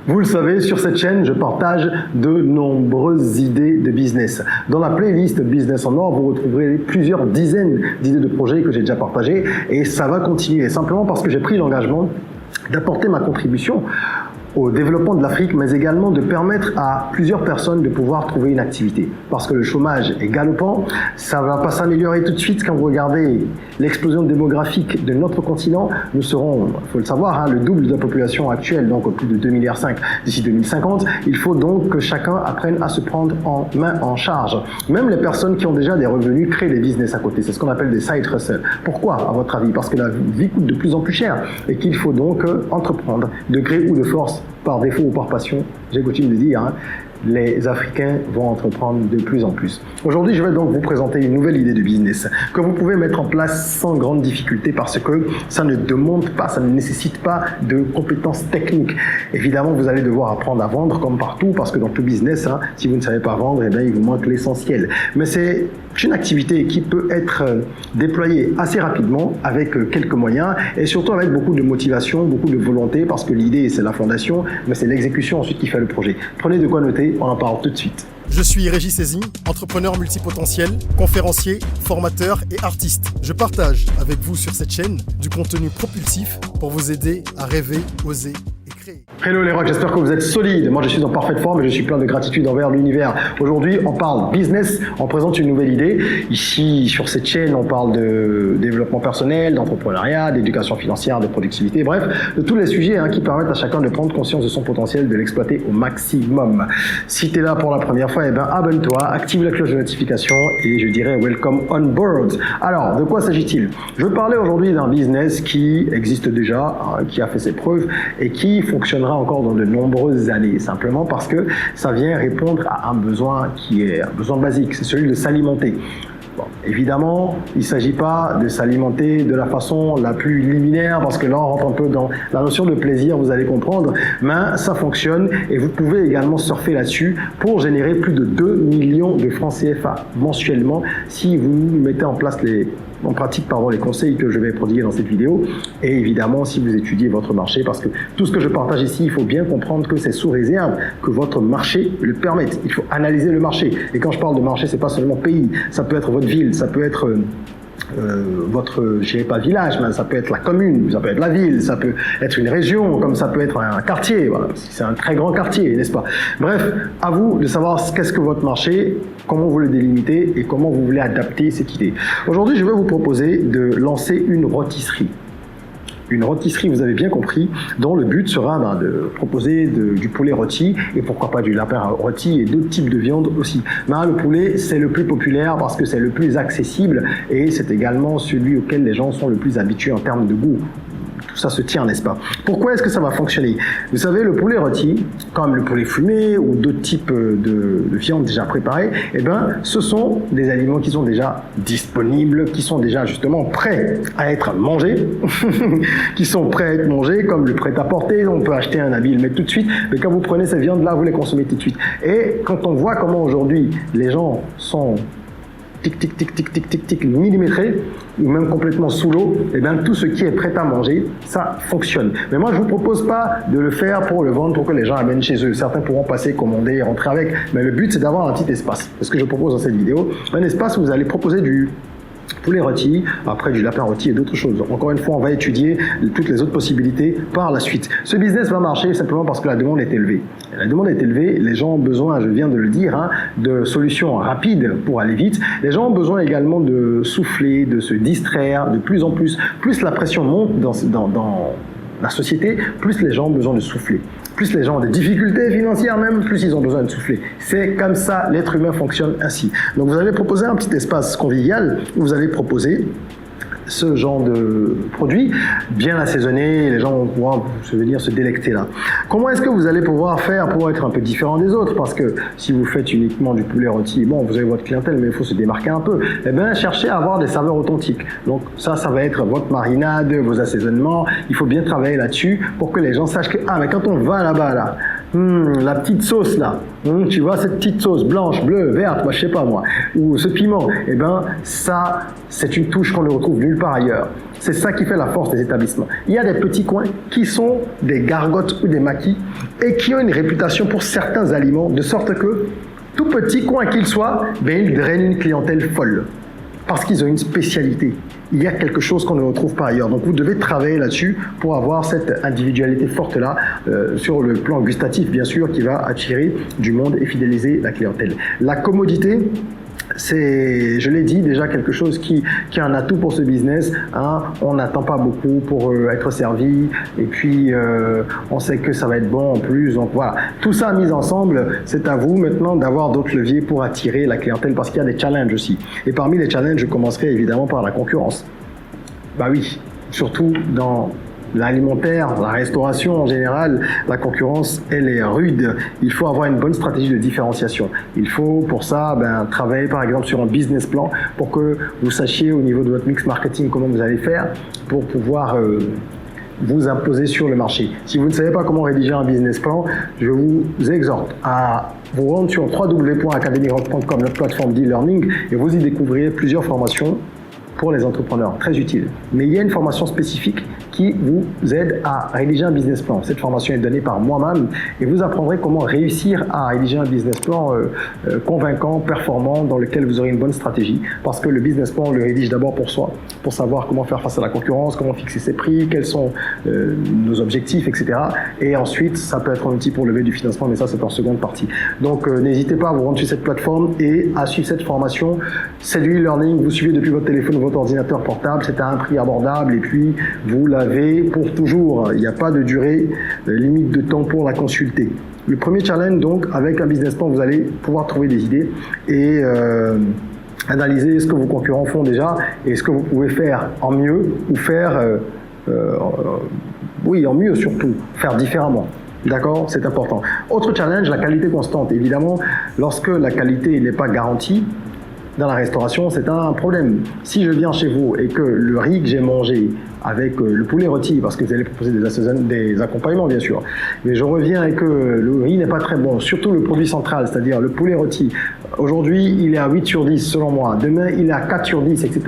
Vous le savez, sur cette chaîne, je partage de nombreuses idées de business. Dans la playlist Business en or, vous retrouverez plusieurs dizaines d'idées de projets que j'ai déjà partagées et ça va continuer simplement parce que j'ai pris l'engagement d'apporter ma contribution au développement de l'Afrique, mais également de permettre à plusieurs personnes de pouvoir trouver une activité. Parce que le chômage est galopant, ça ne va pas s'améliorer tout de suite. Quand vous regardez l'explosion démographique de notre continent, nous serons, il faut le savoir, le double de la population actuelle, donc plus de 2,5 milliards d'ici 2050. Il faut donc que chacun apprenne à se prendre en main en charge. Même les personnes qui ont déjà des revenus créent des business à côté. C'est ce qu'on appelle des side hustles. Pourquoi, à votre avis? Parce que la vie coûte de plus en plus cher et qu'il faut donc entreprendre de gré ou de force, par défaut ou par passion, j'ai coutume de dire, les Africains vont entreprendre de plus en plus. Aujourd'hui, je vais donc vous présenter une nouvelle idée de business que vous pouvez mettre en place sans grande difficulté parce que ça ne demande pas, ça ne nécessite pas de compétences techniques. Évidemment, vous allez devoir apprendre à vendre comme partout parce que dans tout business, si vous ne savez pas vendre, eh bien, il vous manque l'essentiel. Mais c'est une activité qui peut être déployée assez rapidement avec quelques moyens et surtout avec beaucoup de motivation, beaucoup de volonté parce que l'idée, c'est la fondation, mais c'est l'exécution ensuite qui fait le projet. Prenez de quoi noter. On en parle tout de suite. Je suis Régis Saizy, entrepreneur multipotentiel, conférencier, formateur et artiste. Je partage avec vous sur cette chaîne du contenu propulsif pour vous aider à rêver, oser et créer. Hello les rocks, j'espère que vous êtes solides. Moi je suis en parfaite forme et je suis plein de gratitude envers l'univers. Aujourd'hui on parle business, on présente une nouvelle idée. Ici sur cette chaîne on parle de développement personnel, d'entrepreneuriat, d'éducation financière, de productivité, bref, de tous les sujets qui permettent à chacun de prendre conscience de son potentiel, de l'exploiter au maximum. Si tu es là pour la première fois, abonne-toi, active la cloche de notification et je dirais welcome on board. Alors, de quoi s'agit-il? Je veux parler aujourd'hui d'un business qui existe déjà, qui a fait ses preuves et qui fonctionnera encore dans de nombreuses années, simplement parce que ça vient répondre à un besoin qui est un besoin basique, c'est celui de s'alimenter. Bon, évidemment, il ne s'agit pas de s'alimenter de la façon la plus liminaire parce que là on rentre un peu dans la notion de plaisir, vous allez comprendre, mais ça fonctionne et vous pouvez également surfer là-dessus pour générer plus de 2 millions de francs CFA mensuellement si vous mettez en place en pratique les conseils que je vais prodiguer dans cette vidéo et évidemment si vous étudiez votre marché parce que tout ce que je partage ici, il faut bien comprendre que c'est sous réserve que votre marché le permette. Il faut analyser le marché et quand je parle de marché, c'est pas seulement pays, ça peut être votre ville, ça peut être votre, je dirais pas village, mais ça peut être la commune, ça peut être la ville, ça peut être une région, comme ça peut être un quartier, voilà, c'est un très grand quartier, n'est-ce pas? Bref, à vous de savoir qu'est-ce que votre marché, comment vous le délimitez et comment vous voulez adapter cette idée. Aujourd'hui, je vais vous proposer de lancer une rôtisserie. Une rôtisserie, vous avez bien compris, dont le but sera de proposer du poulet rôti et pourquoi pas du lapin rôti et d'autres types de viande aussi. Mais le poulet, c'est le plus populaire parce que c'est le plus accessible et c'est également celui auquel les gens sont le plus habitués en termes de goût. Tout ça se tient, n'est-ce pas? Pourquoi est-ce que ça va fonctionner? Vous savez, le poulet rôti, comme le poulet fumé ou d'autres types de viande déjà préparée, ce sont des aliments qui sont déjà disponibles, qui sont déjà justement prêts à être mangés, qui sont prêts à être mangés comme le prêt-à-porter. On peut acheter un habit, le mettre tout de suite, mais quand vous prenez ces viandes-là, vous les consommez tout de suite. Et quand on voit comment aujourd'hui les gens sont tic, millimétré, ou même complètement sous l'eau, tout ce qui est prêt à manger, ça fonctionne. Mais moi, je vous propose pas de le faire pour le vendre, pour que les gens amènent chez eux. Certains pourront passer, commander, rentrer avec. Mais le but, c'est d'avoir un petit espace. C'est ce que je propose dans cette vidéo. Un espace où vous allez proposer du poulet rôti, après du lapin rôti et d'autres choses. Encore une fois, on va étudier toutes les autres possibilités par la suite. Ce business va marcher simplement parce que la demande est élevée. La demande est élevée, les gens ont besoin, je viens de le dire, de solutions rapides pour aller vite. Les gens ont besoin également de souffler, de se distraire de plus en plus. Plus la pression monte dans la société, plus les gens ont besoin de souffler. Plus les gens ont des difficultés financières même, plus ils ont besoin de souffler. C'est comme ça, l'être humain fonctionne ainsi. Donc vous allez proposer un petit espace convivial où vous allez proposer ce genre de produit bien assaisonné et les gens vont pouvoir venir se délecter là. Comment est-ce que vous allez pouvoir faire pour être un peu différent des autres? Parce que si vous faites uniquement du poulet rôti, bon, vous avez votre clientèle, mais il faut se démarquer un peu. Cherchez à avoir des saveurs authentiques. Donc ça va être votre marinade, vos assaisonnements. Il faut bien travailler là-dessus pour que les gens sachent que, mais quand on va là-bas, là, la petite sauce là, tu vois cette petite sauce blanche, bleue, verte, moi je sais pas moi, ou ce piment, ça c'est une touche qu'on ne retrouve nulle part ailleurs. C'est ça qui fait la force des établissements. Il y a des petits coins qui sont des gargotes ou des maquis et qui ont une réputation pour certains aliments, de sorte que, tout petit coin qu'ils soient, ils drainent une clientèle folle. Parce qu'ils ont une spécialité. Il y a quelque chose qu'on ne retrouve pas ailleurs. Donc vous devez travailler là-dessus pour avoir cette individualité forte-là, sur le plan gustatif, bien sûr, qui va attirer du monde et fidéliser la clientèle. La commodité, c'est, je l'ai dit, déjà quelque chose qui est un atout pour ce business. Hein. On n'attend pas beaucoup pour être servi, et puis on sait que ça va être bon en plus. Donc voilà, tout ça mis ensemble, c'est à vous maintenant d'avoir d'autres leviers pour attirer la clientèle, parce qu'il y a des challenges aussi. Et parmi les challenges, je commencerai évidemment par la concurrence. Bah oui, surtout dans l'alimentaire, la restauration en général, la concurrence, elle est rude. Il faut avoir une bonne stratégie de différenciation. Il faut pour ça travailler par exemple sur un business plan pour que vous sachiez au niveau de votre mix marketing comment vous allez faire pour pouvoir vous imposer sur le marché. Si vous ne savez pas comment rédiger un business plan, je vous exhorte à vous rendre sur www.academyrock.com, notre plateforme d'e-learning, et vous y découvrirez plusieurs formations pour les entrepreneurs, très utile. Mais il y a une formation spécifique qui vous aide à rédiger un business plan. Cette formation est donnée par moi-même et vous apprendrez comment réussir à rédiger un business plan convaincant, performant, dans lequel vous aurez une bonne stratégie. Parce que le business plan, on le rédige d'abord pour soi, pour savoir comment faire face à la concurrence, comment fixer ses prix, quels sont nos objectifs, etc. Et ensuite, ça peut être un outil pour lever du financement, mais ça, c'est en seconde partie. Donc, n'hésitez pas à vous rendre sur cette plateforme et à suivre cette formation. C'est du e-learning, vous suivez depuis votre téléphone ou votre ordinateur portable, c'est à un prix abordable et puis vous l'avez pour toujours. Il n'y a pas de durée limite de temps pour la consulter. Le premier challenge, donc, avec un business plan, vous allez pouvoir trouver des idées et analyser ce que vos concurrents font déjà et ce que vous pouvez faire en mieux ou faire, en mieux surtout, faire différemment. D'accord, c'est important. Autre challenge, la qualité constante. Évidemment, lorsque la qualité n'est pas garantie, dans la restauration, c'est un problème. Si je viens chez vous et que le riz que j'ai mangé avec le poulet rôti, parce que vous allez proposer des accompagnements bien sûr, mais je reviens et que le riz n'est pas très bon, surtout le produit central, c'est-à-dire le poulet rôti, aujourd'hui il est à 8 sur 10 selon moi, demain il est à 4 sur 10, etc.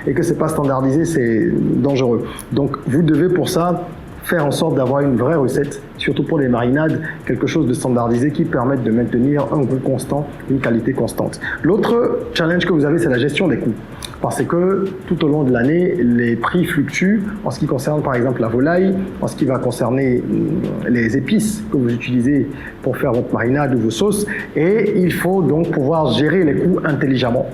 et que c'est pas standardisé, c'est dangereux. Donc vous devez pour ça faire en sorte d'avoir une vraie recette, surtout pour les marinades, quelque chose de standardisé qui permette de maintenir un goût constant, une qualité constante. L'autre challenge que vous avez, c'est la gestion des coûts. Parce que tout au long de l'année, les prix fluctuent en ce qui concerne par exemple la volaille, en ce qui va concerner les épices que vous utilisez pour faire votre marinade ou vos sauces. Et il faut donc pouvoir gérer les coûts intelligemment.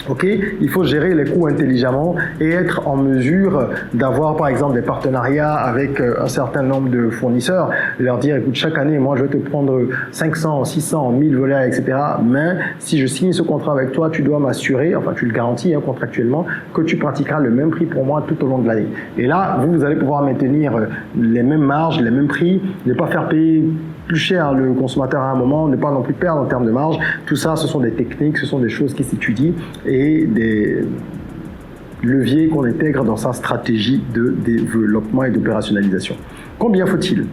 Ok, il faut gérer les coûts intelligemment et être en mesure d'avoir par exemple des partenariats avec un certain nombre de fournisseurs, leur dire écoute, chaque année moi je vais te prendre 500, 600, 1000 volailles, etc. Mais si je signe ce contrat avec toi, tu dois m'assurer, enfin tu le garantis contractuellement, que tu pratiqueras le même prix pour moi tout au long de l'année. Et là, vous allez pouvoir maintenir les mêmes marges, les mêmes prix, ne pas faire payer plus cher le consommateur à un moment, ne pas non plus perdre en termes de marge. Tout ça, ce sont des techniques, ce sont des choses qui s'étudient et des leviers qu'on intègre dans sa stratégie de développement et d'opérationnalisation. Combien faut-il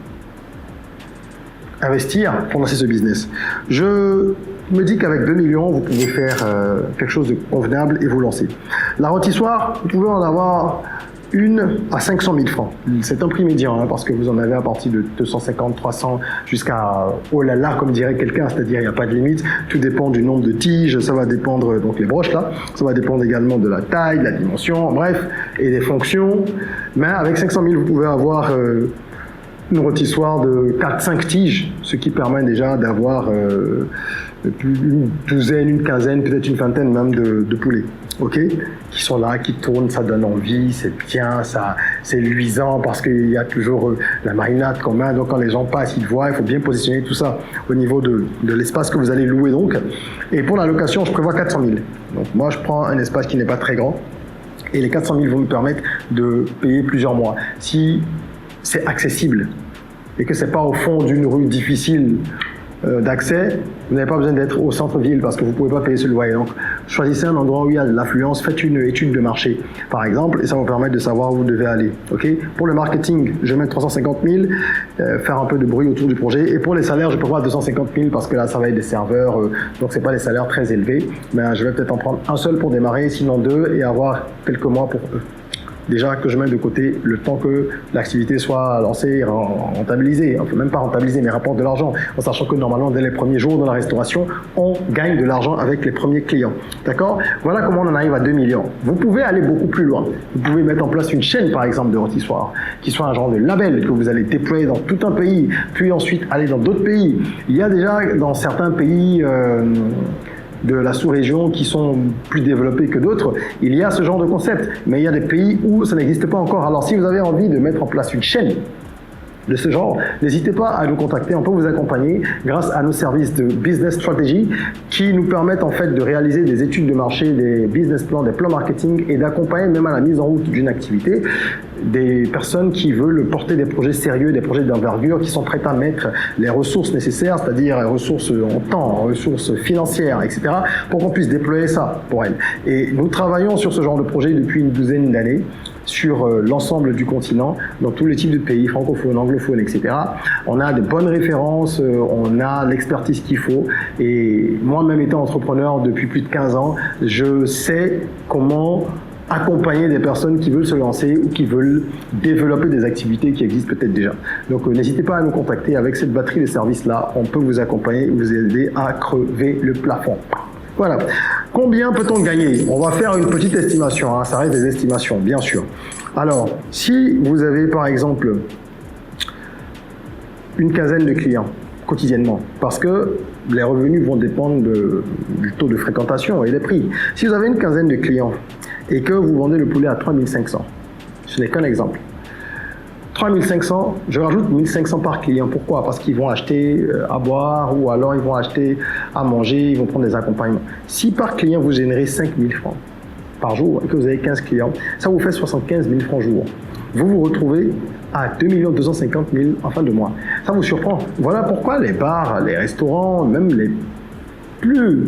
investir pour lancer ce business? Je me dis qu'avec 2 millions, vous pouvez faire quelque chose de convenable et vous lancer. La rôtissoire, vous pouvez en avoir une à 500 000 francs. C'est un prix médian, parce que vous en avez à partir de 250, 300 jusqu'à oh là là, comme dirait quelqu'un, c'est-à-dire il n'y a pas de limite. Tout dépend du nombre de tiges, ça va dépendre, donc les broches là, ça va dépendre également de la taille, de la dimension, bref, et des fonctions. Mais avec 500 000, vous pouvez avoir une rôtissoire de 4-5 tiges, ce qui permet déjà d'avoir une douzaine, une quinzaine, peut-être une vingtaine même de poulets. Ok, qui sont là, qui tournent, ça donne envie, c'est bien, ça, c'est luisant parce qu'il y a toujours la marinade qu'on met. Donc quand les gens passent, ils voient, il faut bien positionner tout ça au niveau de l'espace que vous allez louer donc. Et pour la location, je prévois 400 000. Donc moi, je prends un espace qui n'est pas très grand et les 400 000 vont me permettre de payer plusieurs mois. Si c'est accessible et que c'est pas au fond d'une rue difficile d'accès, vous n'avez pas besoin d'être au centre-ville parce que vous ne pouvez pas payer ce loyer. Donc, choisissez un endroit où il y a de l'affluence, faites une étude de marché, par exemple, et ça va vous permettre de savoir où vous devez aller. Okay, pour le marketing, je vais mettre 350 000, faire un peu de bruit autour du projet. Et pour les salaires, je prévois 250 000 parce que là, ça va être des serveurs, donc c'est pas des salaires très élevés. Mais je vais peut-être en prendre un seul pour démarrer, sinon deux, et avoir quelques mois pour eux. déjà que je mets de côté le temps que l'activité soit lancée, rentabilisée, enfin même pas rentabilisée, mais rapporte de l'argent, en sachant que normalement, dès les premiers jours de la restauration, on gagne de l'argent avec les premiers clients. D'accord? Voilà comment on en arrive à 2 millions. Vous pouvez aller beaucoup plus loin. Vous pouvez mettre en place une chaîne, par exemple, de rôtissoirs, qui soit un genre de label que vous allez déployer dans tout un pays, puis ensuite aller dans d'autres pays. Il y a déjà dans certains pays de la sous-région qui sont plus développés que d'autres, il y a ce genre de concept. Mais il y a des pays où ça n'existe pas encore. Alors si vous avez envie de mettre en place une chaîne de ce genre, n'hésitez pas à nous contacter, on peut vous accompagner grâce à nos services de business strategy qui nous permettent en fait de réaliser des études de marché, des business plans, des plans marketing et d'accompagner même à la mise en route d'une activité des personnes qui veulent porter des projets sérieux, des projets d'envergure, qui sont prêtes à mettre les ressources nécessaires, c'est-à-dire les ressources en temps, ressources financières, etc., pour qu'on puisse déployer ça pour elles. Et nous travaillons sur ce genre de projet depuis une douzaine d'années, sur l'ensemble du continent, dans tous les types de pays, francophones, anglophones, etc. On a de bonnes références, on a l'expertise qu'il faut. Et moi-même étant entrepreneur depuis plus de 15 ans, je sais comment accompagner des personnes qui veulent se lancer ou qui veulent développer des activités qui existent peut-être déjà. Donc n'hésitez pas à nous contacter avec cette batterie de services-là. On peut vous accompagner, vous aider à crever le plafond. Voilà. Combien peut-on gagner? On va faire une petite estimation, hein. Ça reste des estimations, bien sûr. Alors, si vous avez par exemple une quinzaine de clients quotidiennement, parce que les revenus vont dépendre du taux de fréquentation et des prix. Si vous avez une quinzaine de clients et que vous vendez le poulet à 3500, ce n'est qu'un exemple. 3500, je rajoute 1500 par client. Pourquoi? Parce qu'ils vont acheter à boire ou alors ils vont acheter à manger, ils vont prendre des accompagnements. Si par client vous générez 5000 francs par jour et que vous avez 15 clients, ça vous fait 75 000 francs jour. Vous vous retrouvez à 2 250 000 en fin de mois. Ça vous surprend. Voilà pourquoi les bars, les restaurants, même les plus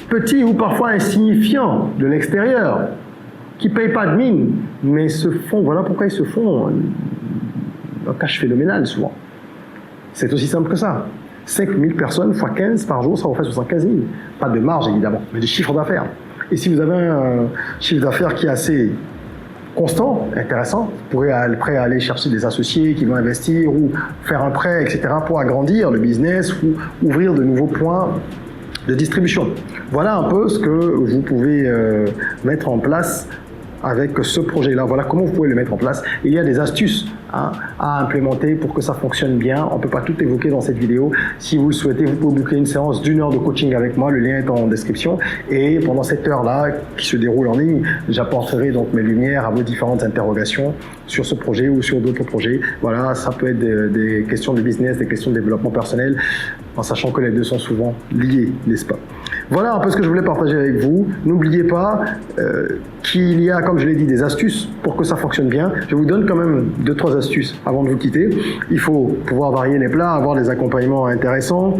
petits ou parfois insignifiants de l'extérieur, qui ne payent pas de mine, mais se font, voilà pourquoi ils se font un cash phénoménal souvent. C'est aussi simple que ça. 5000 personnes x 15 par jour, ça vous fait 75 000. Pas de marge évidemment, mais du chiffre d'affaires. Et si vous avez un chiffre d'affaires qui est assez constant, intéressant, vous pourrez être prêt à aller chercher des associés qui vont investir ou faire un prêt, etc. pour agrandir le business ou ouvrir de nouveaux points de distribution. Voilà un peu ce que vous pouvez mettre en place avec ce projet-là. Voilà comment vous pouvez le mettre en place. Il y a des astuces à implémenter pour que ça fonctionne bien. On ne peut pas tout évoquer dans cette vidéo. Si vous le souhaitez, vous pouvez booker une séance d'1 heure de coaching avec moi. Le lien est en description. Et pendant cette heure-là, qui se déroule en ligne, j'apporterai donc mes lumières à vos différentes interrogations sur ce projet ou sur d'autres projets. Voilà, ça peut être des questions de business, des questions de développement personnel, en sachant que les deux sont souvent liés, n'est-ce pas? Voilà un peu ce que je voulais partager avec vous. N'oubliez pas qu'il y a, comme je l'ai dit, des astuces pour que ça fonctionne bien. Je vous donne quand même 2-3 astuces avant de vous quitter. Il faut pouvoir varier les plats, avoir des accompagnements intéressants,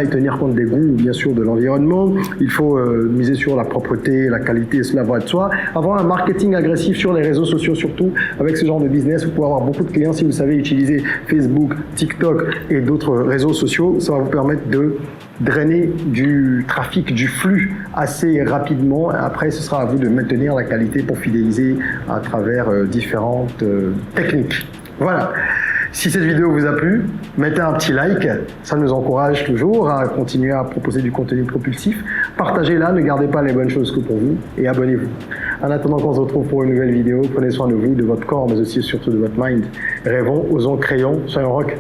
et tenir compte des goûts, bien sûr, de l'environnement. Il faut miser sur la propreté, la qualité, cela va de soi. Avoir un marketing agressif sur les réseaux sociaux, surtout avec ce genre de business. Vous pouvez avoir beaucoup de clients si vous savez utiliser Facebook, TikTok et d'autres réseaux sociaux. Ça va vous permettre de drainer du trafic, du flux assez rapidement. Après, ce sera à vous de maintenir la qualité pour fidéliser à travers différentes techniques. Voilà. Si cette vidéo vous a plu, mettez un petit like, ça nous encourage toujours à continuer à proposer du contenu propulsif. Partagez-la, ne gardez pas les bonnes choses que pour vous et abonnez-vous. En attendant qu'on se retrouve pour une nouvelle vidéo, prenez soin de vous, de votre corps, mais aussi surtout de votre mind. Rêvons, osons, créons, soyons rock.